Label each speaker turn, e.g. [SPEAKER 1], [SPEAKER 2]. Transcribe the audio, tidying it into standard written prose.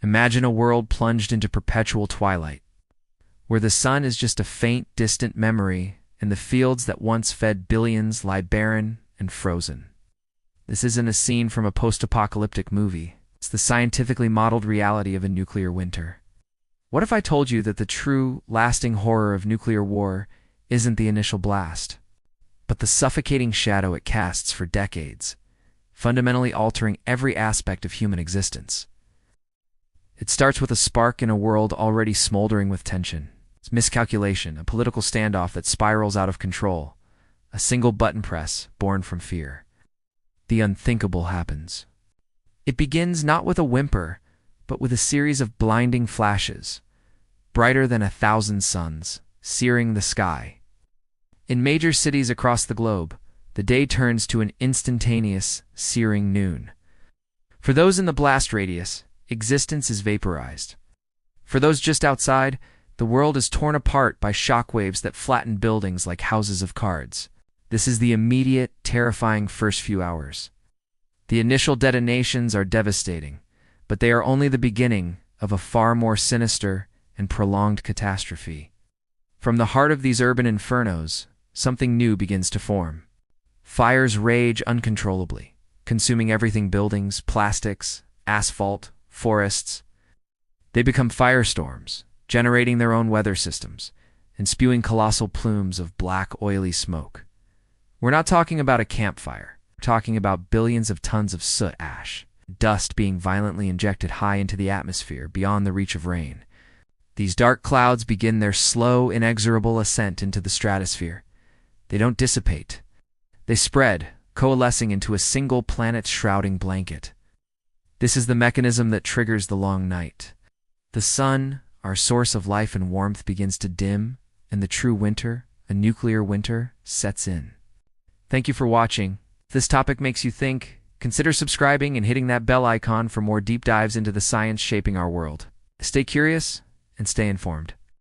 [SPEAKER 1] Imagine a world plunged into perpetual twilight, where the sun is just a faint, distant memory, and the fields that once fed billions lie barren and frozen. This isn't a scene from a post-apocalyptic movie. It's the scientifically modeled reality of a nuclear winter. What if I told you that the true, lasting horror of nuclear war isn't the initial blast, but the suffocating shadow it casts for decades, fundamentally altering every aspect of human existence? It starts with a spark in a world already smoldering with tension. It's miscalculation, a political standoff that spirals out of control, a single button press born from fear. The unthinkable happens. It begins not with a whimper, but with a series of blinding flashes, brighter than 1,000 suns, searing the sky. In major cities across the globe, the day turns to an instantaneous, searing noon. For those in the blast radius, existence is vaporized. For those just outside, the world is torn apart by shockwaves that flatten buildings like houses of cards. This is the immediate, terrifying first few hours. The initial detonations are devastating, but they are only the beginning of a far more sinister and prolonged catastrophe. From the heart of these urban infernos, something new begins to form. Fires rage uncontrollably, consuming everything: buildings, plastics, asphalt, forests. They become firestorms, generating their own weather systems, and spewing colossal plumes of black, oily smoke. We're not talking about a campfire. We're talking about billions of tons of soot ash, dust being violently injected high into the atmosphere beyond the reach of rain. These dark clouds begin their slow, inexorable ascent into the stratosphere. They don't dissipate. They spread, coalescing into a single planet-shrouding blanket. This is the mechanism that triggers the long night. The sun, our source of life and warmth, begins to dim, and the true winter, a nuclear winter, sets in. Thank you for watching. If this topic makes you think, consider subscribing and hitting that bell icon for more deep dives into the science shaping our world. Stay curious and stay informed.